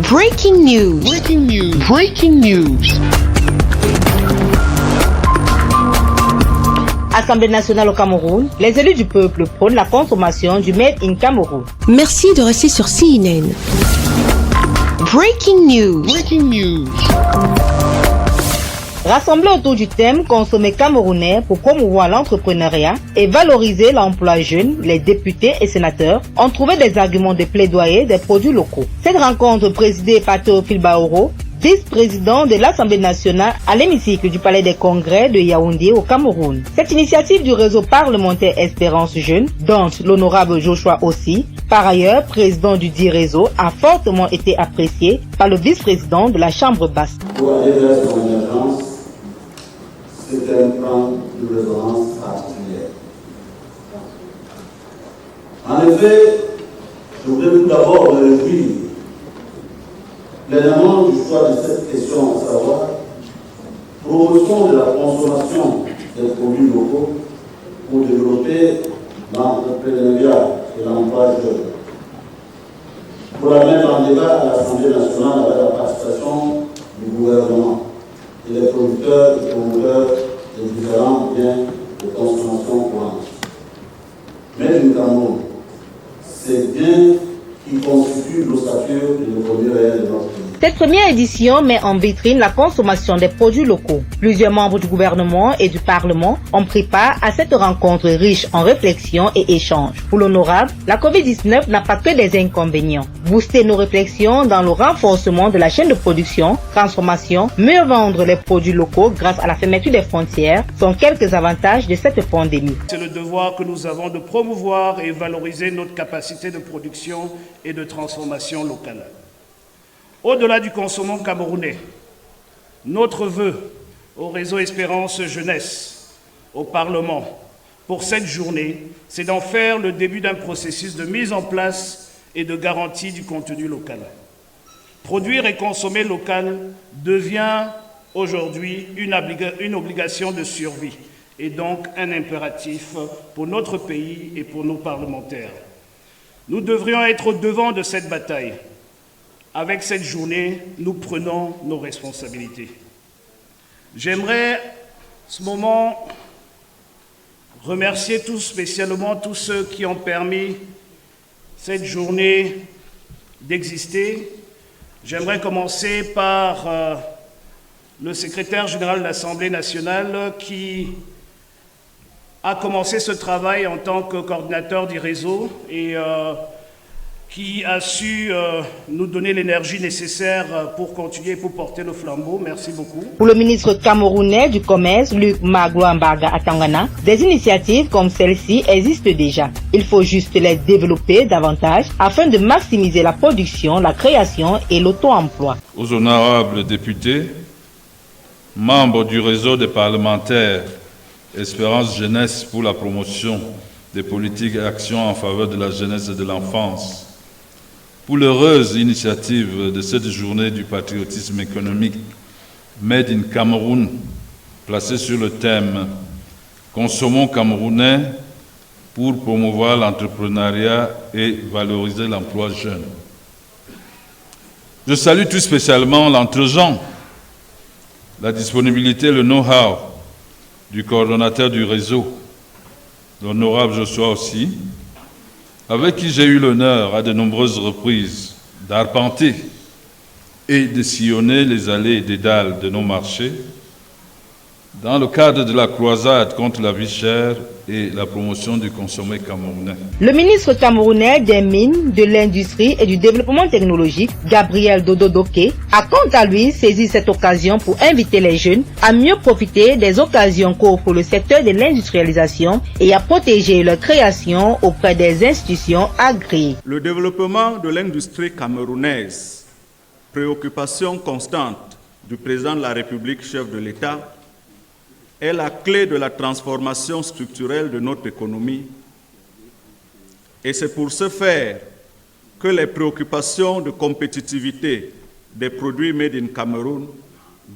Breaking news. Breaking news. Breaking news. Assemblée nationale au Cameroun, les élus du peuple prônent la consommation du Made in Cameroun. Merci de rester sur CNN. Breaking news. Breaking news. Rassemblés autour du thème consommer camerounais pour promouvoir l'entrepreneuriat et valoriser l'emploi jeune, les députés et sénateurs ont trouvé des arguments de plaidoyer des produits locaux. Cette rencontre présidée par Théophile Baoro, vice-président de l'Assemblée nationale à l'hémicycle du Palais des Congrès de Yaoundé au Cameroun. Cette initiative du réseau parlementaire Espérance Jeune, dont l'honorable Joshua aussi, par ailleurs président du dit réseau, a fortement été appréciée par le vice-président de la Chambre basse. Pour aller vers son émergence, c'est un plan de résonance particulière. En effet, je voudrais tout d'abord me réjouir pleinement du choix de cette question, à savoir promotion de la consommation des produits locaux pour développer l'entrepreneuriat et l'emploi jeune. Pour la mettre en débat à l'Assemblée nationale avec la participation du gouvernement et les producteurs et promoteurs des différents biens de consommation courante. Mais in Cameroun, c'est bien qui constitue l'ossature de l'économie réelle de notre pays. Cette première édition met en vitrine la consommation des produits locaux. Plusieurs membres du gouvernement et du Parlement ont pris part à cette rencontre riche en réflexions et échanges. Pour l'honorable, la COVID-19 n'a pas que des inconvénients. Booster nos réflexions dans le renforcement de la chaîne de production, transformation, mieux vendre les produits locaux grâce à la fermeture des frontières sont quelques avantages de cette pandémie. C'est le devoir que nous avons de promouvoir et valoriser notre capacité de production et de transformation locale. Au-delà du consommant camerounais, notre vœu au réseau Espérance Jeunesse, au Parlement, pour cette journée, c'est d'en faire le début d'un processus de mise en place et de garantie du contenu local. Produire et consommer local devient aujourd'hui une obligation de survie et donc un impératif pour notre pays et pour nos parlementaires. Nous devrions être au devant de cette bataille. Avec cette journée, nous prenons nos responsabilités. J'aimerais, ce moment, remercier tout spécialement tous ceux qui ont permis cette journée d'exister. J'aimerais commencer par le secrétaire général de l'Assemblée nationale qui a commencé ce travail en tant que coordinateur du réseau et qui a su nous donner l'énergie nécessaire pour continuer, pour porter le flambeau. Merci beaucoup. Pour le ministre camerounais du Commerce, Luc Magloambarga Atangana, des initiatives comme celle-ci existent déjà. Il faut juste les développer davantage afin de maximiser la production, la création et l'auto-emploi. Aux honorables députés, membres du réseau des parlementaires Espérance Jeunesse pour la promotion des politiques et actions en faveur de la jeunesse et de l'enfance, pour l'heureuse initiative de cette journée du patriotisme économique Made in Cameroun, placée sur le thème « Consommons camerounais pour promouvoir l'entrepreneuriat et valoriser l'emploi jeune ». Je salue tout spécialement l'entre-gens, la disponibilité et le know-how du coordonnateur du réseau, l'honorable Joshua aussi, avec qui j'ai eu l'honneur à de nombreuses reprises d'arpenter et de sillonner les allées et dédales de nos marchés dans le cadre de la croisade contre la vie chère et la promotion du consommé camerounais. Le ministre camerounais des Mines, de l'Industrie et du Développement technologique, Gabriel Dododoké, a quant à lui saisi cette occasion pour inviter les jeunes à mieux profiter des occasions qu'offre le secteur de l'industrialisation et à protéger leur création auprès des institutions agréées. Le développement de l'industrie camerounaise, préoccupation constante du président de la République, chef de l'État, est la clé de la transformation structurelle de notre économie. Et c'est pour ce faire que les préoccupations de compétitivité des produits made in Cameroun,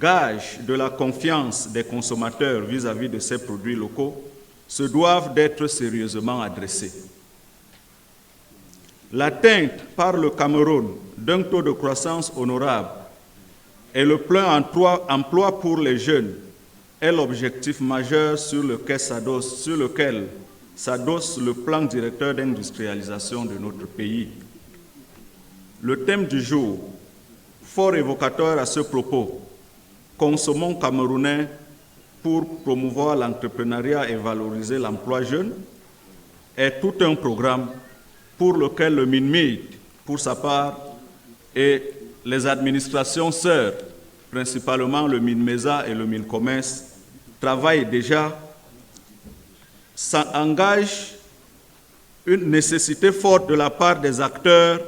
gage de la confiance des consommateurs vis-à-vis de ces produits locaux, se doivent d'être sérieusement adressées. l'atteinte par le Cameroun d'un taux de croissance honorable et le plein emploi pour les jeunes est l'objectif majeur sur lequel s'adosse le plan directeur d'industrialisation de notre pays. Le thème du jour, fort évocateur à ce propos, consommons camerounais pour promouvoir l'entrepreneuriat et valoriser l'emploi jeune, est tout un programme pour lequel le MINMID, pour sa part, et les administrations sœurs, principalement le MINMESA et le MINCOMERCE, travaillent déjà. Ça engage une nécessité forte de la part des acteurs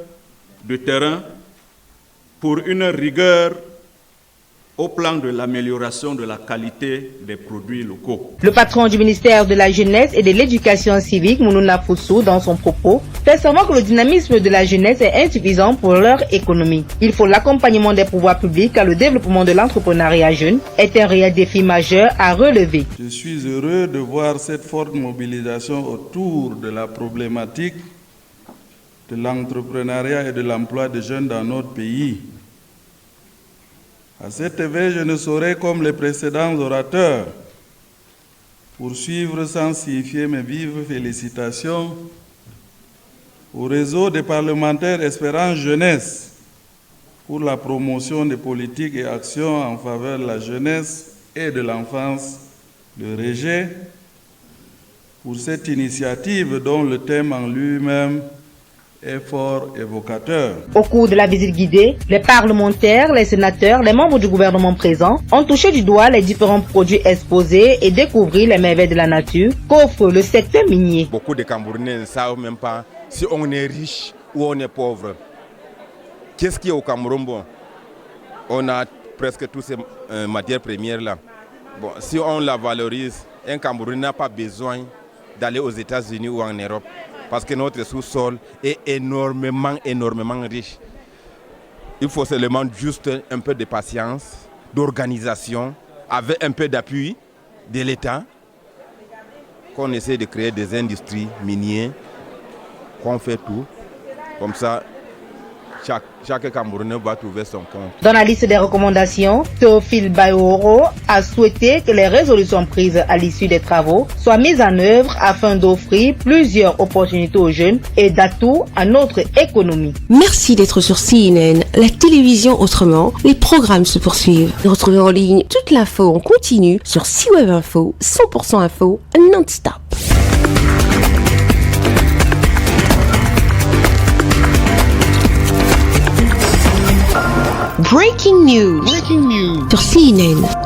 de terrain pour une rigueur au plan de l'amélioration de la qualité des produits locaux. Le patron du ministère de la Jeunesse et de l'Éducation civique, Mounouna Foussou, dans son propos, fait savoir que le dynamisme de la jeunesse est insuffisant pour leur économie. Il faut l'accompagnement des pouvoirs publics car le développement de l'entrepreneuriat jeune est un réel défi majeur à relever. Je suis heureux de voir cette forte mobilisation autour de la problématique de l'entrepreneuriat et de l'emploi des jeunes dans notre pays. À cet effet, je ne saurais, comme les précédents orateurs, poursuivre sans signifier mes vives félicitations au réseau des parlementaires Espérance Jeunesse pour la promotion des politiques et actions en faveur de la jeunesse et de l'enfance, le REGE, pour cette initiative dont le thème en lui-même est fort évocateur. Au cours de la visite guidée, les parlementaires, les sénateurs, les membres du gouvernement présents ont touché du doigt les différents produits exposés et découvert les merveilles de la nature qu'offre le secteur minier. Beaucoup de Camerounais ne savent même pas si on est riche ou on est pauvre. Qu'est-ce qu'il y a au Cameroun? Bon, on a presque toutes ces matières premières là. Bon, si on la valorise, un Camerounais n'a pas besoin d'aller aux États-Unis ou en Europe. Parce que notre sous-sol est énormément riche. Il faut seulement juste un peu de patience, d'organisation, avec un peu d'appui de l'État, qu'on essaie de créer des industries minières, qu'on fait tout. Comme ça, chaque Camerounais va trouver son compte. Dans la liste des recommandations, Théophile Bayoro a souhaité que les résolutions prises à l'issue des travaux soient mises en œuvre afin d'offrir plusieurs opportunités aux jeunes et d'atouts à notre économie. Merci d'être sur CNN, la télévision autrement. Les programmes se poursuivent. Retrouvez en ligne toute l'info en continu sur CWeb Info, 100% info non-stop. Breaking news. Breaking news. Sur CNN.